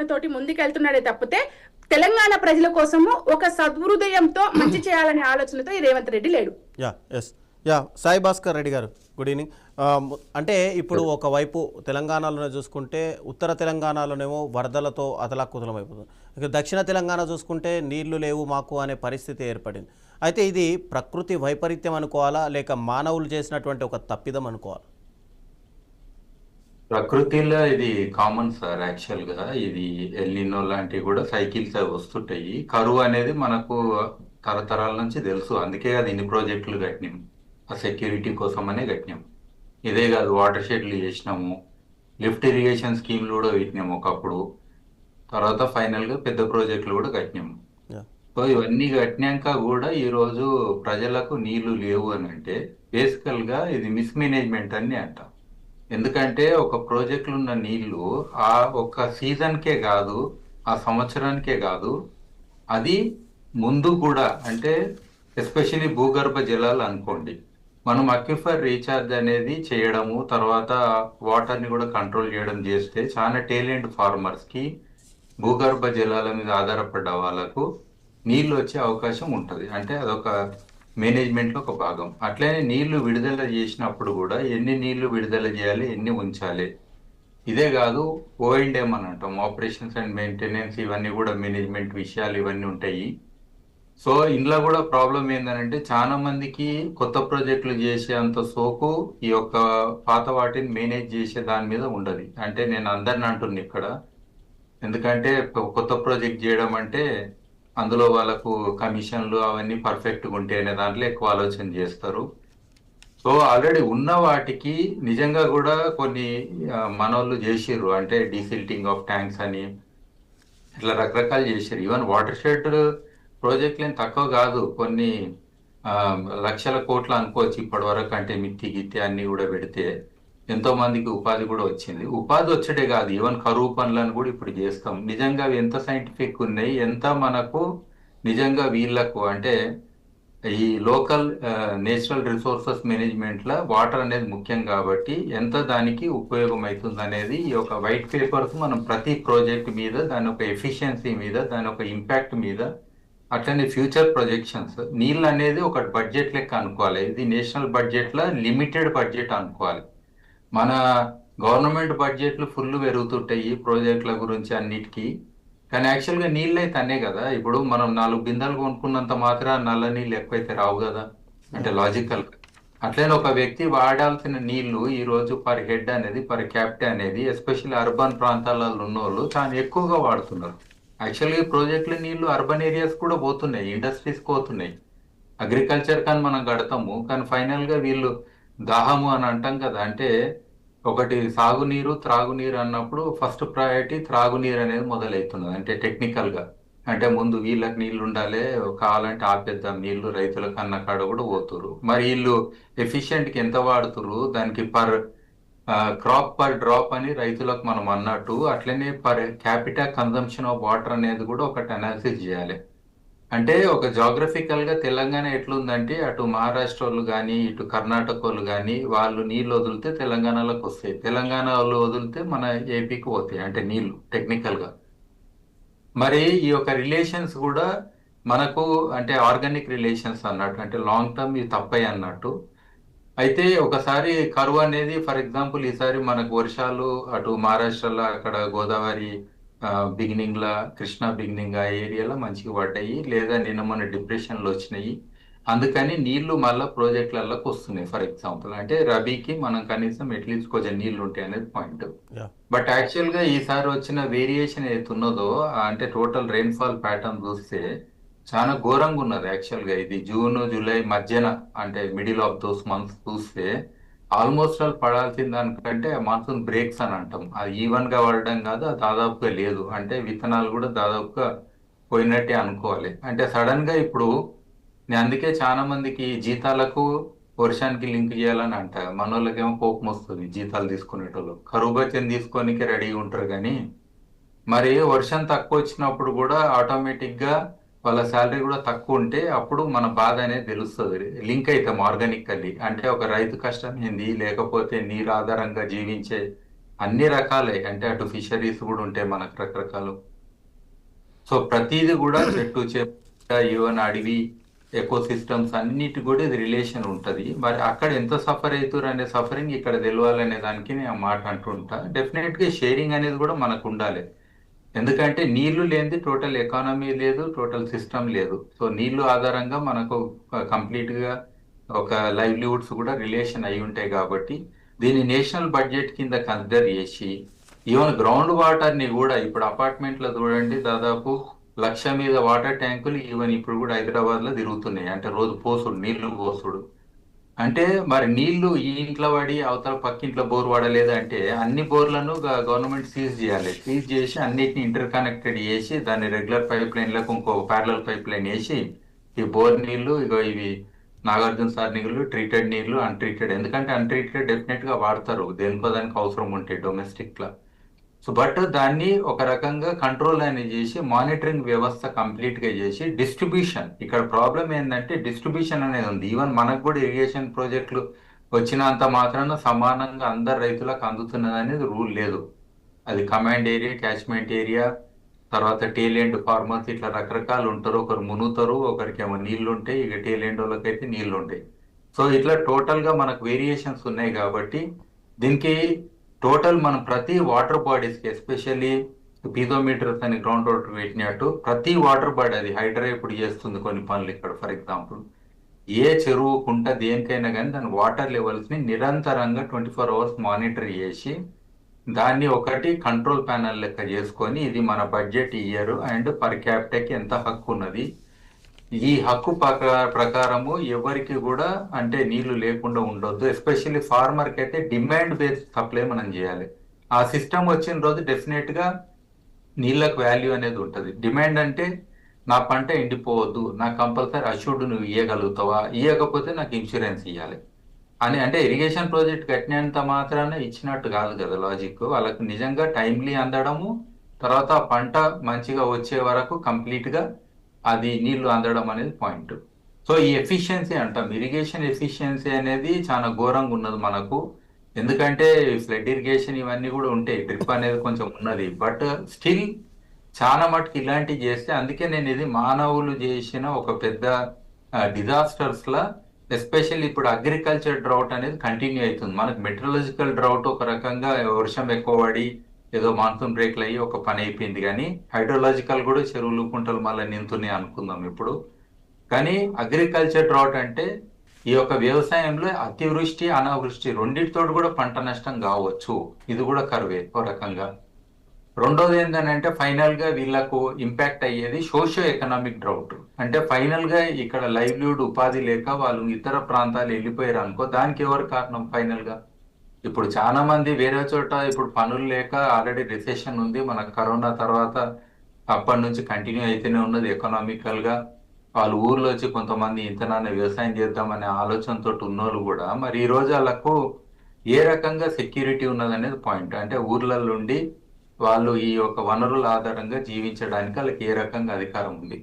ఆలోచనతోటి ముందుకెళ్తున్నాడే తప్పితే తెలంగాణ ప్రజల కోసము ఒక సద్హృదయంతో మంచి చేయాలనే ఆలోచనతో ఈ రేవంత్ రెడ్డి లేడు. సాయి భాస్కర్ రెడ్డి గారు, గుడ్ ఈవినింగ్. అంటే ఇప్పుడు ఒకవైపు తెలంగాణలోనే చూసుకుంటే ఉత్తర తెలంగాణలోనేమో వరదలతో అతలాకుతలం అయిపోతుంది. ఇక దక్షిణ తెలంగాణ చూసుకుంటే నీళ్లు లేవు మాకు అనే పరిస్థితి ఏర్పడింది. అయితే ఇది ప్రకృతి వైపరీత్యం అనుకోవాలా, లేక మానవులు చేసినటువంటి ఒక తప్పిదం అనుకోవాలా? ప్రకృతిలో ఇది కామన్ సార్. యాక్చువల్గా ఇది ఎల్నినో లాంటివి కూడా సైకిల్స్ అవి వస్తుంటాయి. కరువు అనేది మనకు తరతరాల నుంచి తెలుసు. అందుకే అది ఇన్ని ప్రాజెక్టులు కట్టినాం, ఆ సెక్యూరిటీ కోసమనే కట్టినాం. ఇదే కాదు, వాటర్ షెడ్లు చేసినాము, లిఫ్ట్ ఇరిగేషన్ స్కీమ్లు కూడా పెట్టినాము ఒకప్పుడు. తర్వాత ఫైనల్గా పెద్ద ప్రాజెక్టులు కూడా కట్టినాము. సో ఇవన్నీ కట్టినాక కూడా ఈరోజు ప్రజలకు నీళ్లు లేవు అని అంటే బేసికల్గా ఇది మిస్మేనేజ్మెంట్ అని అంటాం. ఎందుకంటే ఒక ప్రాజెక్టులో ఉన్న నీళ్లు ఆ ఒక్క సీజన్కే కాదు, ఆ సంవత్సరానికే కాదు, అది ముందు కూడా, అంటే ఎస్పెషల్లీ భూగర్భ జలాలు అనుకోండి, మనం అక్విఫర్ రీఛార్జ్ అనేది చేయడము, తర్వాత వాటర్ని కూడా కంట్రోల్ చేయడం చేస్తే చాలా టేలెంట్ ఫార్మర్స్కి భూగర్భ జలాల మీద ఆధారపడ్డ వాళ్ళకు నీళ్లు వచ్చే అవకాశం ఉంటుంది. అంటే అదొక మేనేజ్మెంట్లో ఒక భాగం. అట్లనే నీళ్లు విడుదల చేసినప్పుడు కూడా ఎన్ని నీళ్లు విడుదల చేయాలి, ఎన్ని ఉంచాలి, ఇదే కాదు ఓఎండ్ఎం అని అంటాం, ఆపరేషన్స్ అండ్ మెయింటెనెన్స్, ఇవన్నీ కూడా మేనేజ్మెంట్ విషయాలు ఇవన్నీ ఉంటాయి. సో ఇందులో కూడా ప్రాబ్లం ఏంటంటే చాలా మందికి కొత్త ప్రాజెక్టులు చేసే అంత సోకు ఈ యొక్క పాత వాటిని మేనేజ్ చేసే దాని మీద ఉండదు. అంటే నేను అందరిని అంటున్నా ఇక్కడ, ఎందుకంటే కొత్త ప్రాజెక్ట్ చేయడం అంటే అందులో వాళ్ళకు కమిషన్లు అవన్నీ పర్ఫెక్ట్గా ఉంటాయి అనే దాంట్లో ఎక్కువ ఆలోచన చేస్తారు. సో ఆల్రెడీ ఉన్న వాటికి నిజంగా కూడా కొన్ని మనోళ్ళు చేసిర్రు, అంటే డీసిల్టింగ్ ఆఫ్ ట్యాంక్స్ అని ఇట్లా రకరకాలు చేసిర్రు. ఈవెన్ వాటర్ షెడ్ ప్రాజెక్టులు ఏం తక్కువ కాదు, కొన్ని లక్షల కోట్లు అనుకోవచ్చు ఇప్పటి వరకు. అంటే మిత్తి గిత్తి అన్ని కూడా పెడితే ఎంతో మందికి ఉపాధి కూడా వచ్చింది. ఉపాధి వచ్చడే కాదు, ఈవెన్ కరువు పనులను కూడా ఇప్పుడు చేస్తాం. నిజంగా అవి ఎంత సైంటిఫిక్ ఉన్నాయి, ఎంత మనకు నిజంగా వీళ్ళకు అంటే ఈ లోకల్ నేచురల్ రిసోర్సెస్ మేనేజ్మెంట్లో వాటర్ అనేది ముఖ్యం కాబట్టి ఎంత దానికి ఉపయోగం అవుతుంది అనేది ఈ యొక్క వైట్ పేపర్స్ మనం ప్రతి ప్రాజెక్ట్ మీద, దాని యొక్క ఎఫిషియన్సీ మీద, దాని యొక్క ఇంపాక్ట్ మీద, అట్లనే ఫ్యూచర్ ప్రొజెక్షన్స్. నీళ్ళు అనేది ఒక బడ్జెట్ లెక్క అనుకోవాలి. ఇది నేషనల్ బడ్జెట్లో లిమిటెడ్ బడ్జెట్ అనుకోవాలి. మన గవర్నమెంట్ బడ్జెట్లు ఫుల్ పెరుగుతుంటాయి ప్రాజెక్టుల గురించి అన్నిటికీ, కానీ యాక్చువల్గా నీళ్ళు అయితే అనే కదా. ఇప్పుడు మనం 4 బిందెలు కొనుక్కున్నంత మాత్రం నల్ల నీళ్ళు ఎక్కువైతే రావు కదా, అంటే లాజికల్. అట్లనే ఒక వ్యక్తి వాడాల్సిన నీళ్లు ఈరోజు పర్ హెడ్ అనేది, పర్ క్యాపిటల్ అనేది, ఎస్పెషల్లీ అర్బన్ ప్రాంతాలలో ఉన్న వాళ్ళు చాలా ఎక్కువగా వాడుతున్నారు. యాక్చువల్గా ఈ ప్రాజెక్టుల నీళ్లు అర్బన్ ఏరియాస్ కూడా పోతున్నాయి, ఇండస్ట్రీస్ పోతున్నాయి. అగ్రికల్చర్ కానీ మనం కడతాము, కానీ ఫైనల్గా వీళ్ళు దాహము అని అంటాం కదా. అంటే ఒకటి సాగునీరు, త్రాగునీరు అన్నప్పుడు ఫస్ట్ ప్రయారిటీ త్రాగునీరు అనేది మొదలవుతున్నది. అంటే టెక్నికల్గా అంటే ముందు వీళ్ళకి నీళ్లు ఉండాలి, కావాలంటే ఆపేద్దాం నీళ్లు, రైతులకు అన్న కాడ కూడా పోతురు. మరి వీళ్ళు ఎఫిషియెంట్కి ఎంత వాడుతురు, దానికి పర్ క్రాప్ పర్ డ్రాప్ అని రైతులకు మనం అన్నట్టు, అట్లనే per capital consumption of water అనేది కూడా ఒకటి అనాలిసిస్ చేయాలి. అంటే ఒక జాగ్రఫికల్గా తెలంగాణ ఎట్లుందంటే అటు మహారాష్ట్ర వాళ్ళు కానీ ఇటు కర్ణాటక వాళ్ళు కానీ వాళ్ళు నీళ్ళు వదిలితే తెలంగాణలోకి వస్తాయి, తెలంగాణ వాళ్ళు వదిలితే మన ఏపీకి పోతాయి, అంటే నీళ్లు టెక్నికల్గా. మరి ఈ యొక్క రిలేషన్స్ కూడా మనకు అంటే ఆర్గానిక్ రిలేషన్స్ అన్నట్టు, అంటే లాంగ్ టర్మ్ ఇవి తప్పయి అన్నట్టు. అయితే ఒకసారి కరువు అనేది, ఫర్ ఎగ్జాంపుల్ ఈసారి మనకు వర్షాలు అటు మహారాష్ట్రలో అక్కడ గోదావరి బిగినింగ్ లా, కృష్ణా బిగినింగ్ ఆ ఏరియాలో మంచిగా పడ్డాయి, లేదా నిన్న మన డిప్రెషన్లు వచ్చినాయి. అందుకని నీళ్లు మళ్ళీ ప్రాజెక్టులలోకి వస్తున్నాయి. ఫర్ ఎగ్జాంపుల్ అంటే రబీకి మనం కనీసం అట్లీస్ట్ కొంచెం నీళ్లు ఉంటాయి అనేది పాయింట్. బట్ యాక్చువల్గా ఈసారి వచ్చిన వేరియేషన్ ఏదైతే ఉన్నదో, అంటే టోటల్ రెయిన్ఫాల్ ప్యాటర్న్ చూస్తే చాలా ఘోరంగా ఉన్నది. యాక్చువల్గా ఇది జూన్ జూలై మధ్యన, అంటే మిడిల్ ఆఫ్ దోస్ మంత్స్ చూస్తే ఆల్మోస్ట్ ఆల్ పడాల్సిన దానికంటే మాన్సూన్ బ్రేక్స్ అని అంటాం, అది ఈవెన్ గా పడడం కాదు, అది దాదాపుగా లేదు. అంటే విత్తనాలు కూడా దాదాపుగా పోయినట్టే అనుకోవాలి. అంటే సడన్ గా ఇప్పుడు నేను అందుకే చాలా మందికి జీతాలకు వర్షానికి లింక్ చేయాలని అంట. మన వాళ్ళకేమో కోపం వస్తుంది, జీతాలు తీసుకునేటోళ్ళు కరువు బచ్చని తీసుకోనికి రెడీగా ఉంటారు. కానీ మరి వర్షం తక్కువ వచ్చినప్పుడు కూడా ఆటోమేటిక్ గా వాళ్ళ శాలరీ కూడా తక్కువ ఉంటే అప్పుడు మన బాధ అనేది తెలుస్తుంది, లింక్ అవుతాం ఆర్గానికల్లీ. అంటే ఒక రైతు కష్టం ఏంది, లేకపోతే నీరు ఆధారంగా జీవించే అన్ని రకాలే, అంటే అటు ఫిషరీస్ కూడా ఉంటాయి మనకు రకరకాలు. సో ప్రతిదీ కూడా చెట్టు చేప ఈవెన్ అడవి ఎకో సిస్టమ్స్ అన్నిటి కూడా ఇది రిలేషన్ ఉంటది. మరి అక్కడ ఎంత సఫర్ అవుతారు అనే సఫరింగ్ ఇక్కడ తెలియాలనే దానికి నేను ఆ మాట అంటుంటా. డెఫినెట్ గా షేరింగ్ అనేది కూడా మనకు ఉండాలి. ఎందుకంటే నీళ్లు లేనిది టోటల్ ఎకానమీ లేదు, టోటల్ సిస్టమ్ లేదు. సో నీళ్లు ఆధారంగా మనకు కంప్లీట్ గా ఒక లైవ్లీవుడ్స్ కూడా రిలేషన్ అయి ఉంటాయి. కాబట్టి దీన్ని నేషనల్ బడ్జెట్ కింద కన్సిడర్ చేసి ఈవెన్ గ్రౌండ్ వాటర్ ని కూడా ఇప్పుడు అపార్ట్మెంట్ లో చూడండి దాదాపు 1,00,000 మీద వాటర్ ట్యాంకులు ఈవెన్ ఇప్పుడు కూడా హైదరాబాద్ లో తిరుగుతున్నాయి. అంటే రోజు పోసుడు, నీళ్లు పోసుడు. అంటే మరి నీళ్లు ఈ ఇంట్లో పడి అవతల పక్కింట్లో బోర్ పడలేదు అంటే అన్ని బోర్లను గవర్నమెంట్ సీజ్ చేయాలి. సీజ్ చేసి అన్నిటిని ఇంటర్ కనెక్టెడ్ చేసి దాన్ని రెగ్యులర్ పైప్ లైన్లకు ఇంకో ప్యారలల్ పైప్ లైన్ వేసి ఈ బోర్ నీళ్లు ఇగో ఇవి నాగార్జున సార్ నీళ్లు, ట్రీటెడ్ నీళ్లు, అన్ట్రీటెడ్. ఎందుకంటే అన్ట్రీటెడ్ డెఫినెట్ గా వాడతారు, దేనికో దానికి అవసరం ఉంటాయి డొమెస్టిక్ లా. సో బట్ దాన్ని ఒక రకంగా కంట్రోల్ అనేది చేసి మానిటరింగ్ వ్యవస్థ కంప్లీట్ గా చేసి డిస్ట్రిబ్యూషన్. ఇక్కడ ప్రాబ్లం ఏంటంటే డిస్ట్రిబ్యూషన్ అనేది ఉంది. ఈవెన్ మనకు కూడా ఇరిగేషన్ ప్రాజెక్టులు వచ్చినంత మాత్రాన సమానంగా అందరు రైతులకు అందుతున్నది అనేది రూల్ లేదు. అది కమాండ్ ఏరియా, క్యాచ్మెంట్ ఏరియా, తర్వాత టేల్ ఎండ్ ఫార్మర్స్ ఇట్లా రకరకాలు ఉంటారు. ఒకరు మునుగుతారు, ఒకరికి ఏమో నీళ్లు ఉంటాయి, ఇక టేల్ ఎండ్ వాళ్ళకైతే నీళ్లు ఉంటాయి. సో ఇట్లా టోటల్ గా మనకు వేరియేషన్స్ ఉన్నాయి. కాబట్టి దీనికి టోటల్ మనం ప్రతి వాటర్ బాడీస్కి ఎస్పెషల్లీ పీజోమీటర్స్ అని గ్రౌండ్ వాటర్ పెట్టినట్టు ప్రతి వాటర్ బాడీ, అది హైడ్రా ఇప్పుడు చేస్తుంది కొన్ని పనులు ఇక్కడ. ఫర్ ఎగ్జాంపుల్ ఏ చెరువు కుంట దేనికైనా కానీ దాని వాటర్ లెవెల్స్ ని నిరంతరంగా 24 hours మానిటర్ చేసి దాన్ని ఒకటి కంట్రోల్ ప్యానల్ లెక్క చేసుకొని ఇది మన బడ్జెట్ ఇయర్ అండ్ పర్ క్యాపిటల్కి ఎంత హక్కు ఉన్నది, ఈ హక్కు ప్రకారము ఎవరికి కూడా అంటే నీళ్లు లేకుండా ఉండొద్దు. ఎస్పెషల్లీ ఫార్మర్ కి అయితే డిమాండ్ బేస్డ్ సప్లై మనం చేయాలి. ఆ సిస్టమ్ వచ్చిన రోజు డెఫినెట్ గా నీళ్ళకు వాల్యూ అనేది ఉంటుంది. డిమాండ్ అంటే నా పంట ఎండిపోవద్దు, నాకు కంపల్సరీ అష్యూర్డ్ నువ్వు ఇవ్వగలుగుతావా, ఇవ్వకపోతే నాకు ఇన్సూరెన్స్ ఇవ్వాలి అని. అంటే ఇరిగేషన్ ప్రాజెక్ట్ కట్టినంత మాత్రాన ఇచ్చినట్టు కాదు కదా లాజిక్. వాళ్ళకు నిజంగా టైమ్లీ అందడము, తర్వాత పంట మంచిగా వచ్చే వరకు కంప్లీట్ గా అది నీళ్లు అందడం అనేది పాయింట్. సో ఈ ఎఫిషియన్సీ అంటాం, ఇరిగేషన్ ఎఫిషియన్సీ అనేది చాలా ఘోరంగా ఉన్నది మనకు. ఎందుకంటే ఫ్లడ్ ఇరిగేషన్ ఇవన్నీ కూడా ఉంటాయి, డ్రిప్ అనేది కొంచెం ఉన్నది. బట్ స్టిల్ చాలా మటుకు ఇలాంటివి చేస్తే, అందుకే నేను ఇది మానవులు చేసిన ఒక పెద్ద డిజాస్టర్స్ లా. ఎస్పెషల్లీ ఇప్పుడు అగ్రికల్చర్ డ్రౌట్ అనేది కంటిన్యూ అవుతుంది. మనకు మెట్రలాజికల్ డ్రౌట్ ఒక రకంగా వర్షం ఎక్కువ పడి ఏదో మాన్సూన్ బ్రేక్లు అయ్యి ఒక పని అయిపోయింది. కానీ హైడ్రోలాజికల్ కూడా చెరువులు కుంటలు మళ్ళీ నింతున్నాయి అనుకుందాం ఇప్పుడు. కానీ అగ్రికల్చర్ డ్రాట్ అంటే ఈ యొక్క వ్యవసాయంలో అతివృష్టి అనావృష్టి రెండింటితో కూడా పంట నష్టం కావచ్చు. ఇది కూడా కరువే ఒక రకంగా. రెండోది ఏంటంటే ఫైనల్ గా వీళ్ళకు ఇంపాక్ట్ అయ్యేది సోషియో ఎకనామిక్ డ్రౌట్. అంటే ఫైనల్ గా ఇక్కడ లైవ్లీవుడ్ ఉపాధి లేక వాళ్ళు ఇతర ప్రాంతాలు వెళ్ళిపోయారు అనుకో, దానికి ఎవరు కారణం ఫైనల్ గా? ఇప్పుడు చాలా మంది వేరే చోట ఇప్పుడు పనులు లేక ఆల్రెడీ రిసెషన్ ఉంది, మన కరోనా తర్వాత అప్పటి నుంచి కంటిన్యూ అయితేనే ఉన్నది ఎకనామికల్ గా. వాళ్ళు ఊర్లో వచ్చి కొంతమంది ఇంతనాన్న వ్యవసాయం చేద్దామనే ఆలోచనతో ఉన్నోళ్ళు కూడా మరి ఈ రోజు వాళ్ళకు ఏ రకంగా సెక్యూరిటీ ఉన్నది అనేది పాయింట్. అంటే ఊర్లలో ఉండి వాళ్ళు ఈ యొక్క వనరుల ఆధారంగా జీవించడానికి వాళ్ళకి ఏ రకంగా అధికారం ఉంది.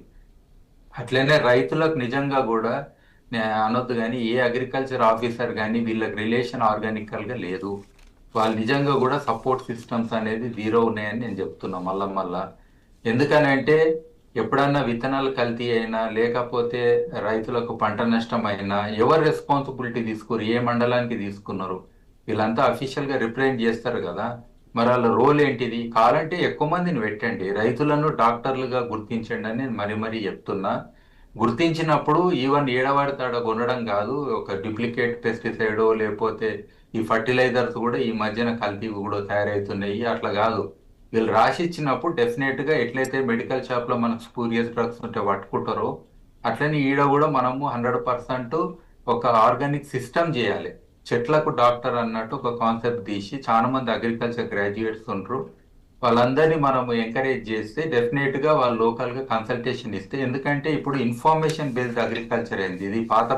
అట్లనే రైతులకు నిజంగా కూడా అనొద్దు కానీ ఏ అగ్రికల్చర్ ఆఫీసర్ కానీ వీళ్ళకి రిలేషన్ ఆర్గానికల్ గా లేదు. వాళ్ళు నిజంగా కూడా సపోర్ట్ సిస్టమ్స్ అనేది జీరో ఉన్నాయని నేను చెప్తున్నా మళ్ళా. ఎందుకనంటే ఎప్పుడన్నా విత్తనాలు కల్తీ అయినా లేకపోతే రైతులకు పంట నష్టం అయినా ఎవరు రెస్పాన్సిబిలిటీ తీసుకున్నారు, ఏ మండలానికి తీసుకున్నారు? వీళ్ళంతా అఫీషియల్ గా రిప్రజెంట్ చేస్తారు కదా, మరి వాళ్ళ రోల్ ఏంటిది? కావాలంటే ఎక్కువ మందిని పెట్టండి, రైతులను డాక్టర్లుగా గుర్తించండి అని నేను మరీ చెప్తున్నా. గుర్తించినప్పుడు ఈవెన్ ఏడవాడితాడ కొనడం కాదు, ఒక డూప్లికేట్ పెస్టిసైడో లేకపోతే ఈ ఫర్టిలైజర్స్ కూడా ఈ మధ్యన కల్తీ కూడా తయారవుతున్నాయి. అట్లా కాదు, వీళ్ళు రాసి ఇచ్చినప్పుడు డెఫినెట్ గా ఎట్లయితే మెడికల్ షాప్ లో మనకు స్పూరియస్ డ్రగ్స్ ఉంటే పట్టుకుంటారో అట్లనే ఈడ కూడా మనము 100% ఒక ఆర్గానిక్ సిస్టమ్ చేయాలి. చెట్లకు డాక్టర్ అన్నట్టు ఒక కాన్సెప్ట్ తీసి చాలా మంది అగ్రికల్చర్ గ్రాడ్యుయేట్స్ ఉంటారు, వాళ్ళందరినీ మనం ఎంకరేజ్ చేస్తే డెఫినెట్ గా వాళ్ళు లోకల్ గా కన్సల్టేషన్ ఇస్తే. ఎందుకంటే ఇప్పుడు ఇన్ఫర్మేషన్ బేస్డ్ అగ్రికల్చర్ అయింది, ఇది పాత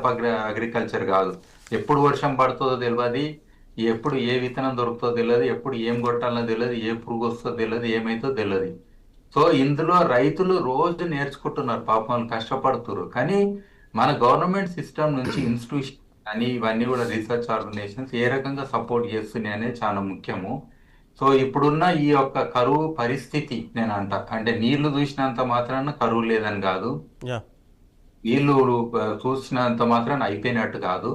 అగ్రికల్చర్ కాదు. ఎప్పుడు వర్షం పడుతుందో తెలియదు, ఎప్పుడు ఏ విత్తనం దొరుకుతుందో తెలియదు, ఎప్పుడు ఏం కొట్టాలనో తెలియదు, ఏ పురుగు వస్తుందో తెలియదు, ఏమైతుందో తెలియదు. సో ఇందులో రైతులు రోజు నేర్చుకుంటున్నారు, పాపం వాళ్ళు కష్టపడుతున్నారు. కానీ మన గవర్నమెంట్ సిస్టమ్ నుంచి ఇన్స్టిట్యూషన్ అని ఇవన్నీ కూడా రీసెర్చ్ ఆర్గనైజేషన్స్ ఏ రకంగా సపోర్ట్ చేస్తున్నాయి అనేది చాలా ముఖ్యము. సో ఇప్పుడున్న ఈ యొక్క కరువు పరిస్థితి నేను అంటే నీళ్లు చూసినంత మాత్రాన కరువు లేదని కాదు, యా వీళ్ళు చూసినంత మాత్రాన అయిపోయినట్టు కాదు.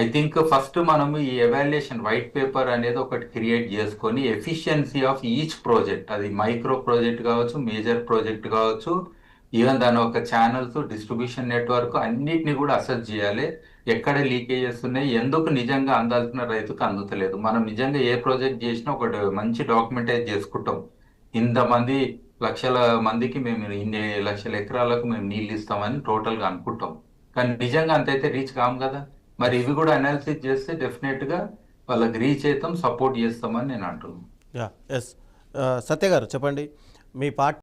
ఐ థింక్ ఫస్ట్ మనము ఈ ఎవాల్యుయేషన్ వైట్ పేపర్ అనేది ఒకటి క్రియేట్ చేసుకొని ఎఫిషియన్సీ ఆఫ్ ఈచ్ ప్రాజెక్ట్, అది మైక్రో ప్రాజెక్ట్ కావచ్చు, మేజర్ ప్రాజెక్ట్ కావచ్చు, ఈవెన్ దాని ఒక ఛానల్స్, డిస్ట్రిబ్యూషన్ నెట్వర్క్ అన్నిటిని కూడా అసెస్ చేయాలి. ఎక్కడ లీకేజెస్ ఉన్నాయి, ఎందుకు నిజంగా అందాల్సిన రైతుకు అందుతలేదు. మనం నిజంగా ఏ ప్రాజెక్ట్ చేసినా ఒకటి మంచి డాక్యుమెంటైజ్ చేసుకుంటాం. ఇంతమంది లక్షల మందికి మేము ఇన్ని లక్షల ఎకరాలకు మేము నీళ్ళు ఇస్తామని టోటల్గా అనుకుంటాం, కానీ నిజంగా అంతైతే రీచ్ కాము కదా. మరి ఇవి కూడా అనాలిసిస్ చేస్తే డెఫినెట్గా వాళ్ళకి రీచ్ అవుతాం, సపోర్ట్ చేస్తామని నేను అంటున్నాను. యా ఎస్ సత్య గారు చెప్పండి, మీ పార్టీ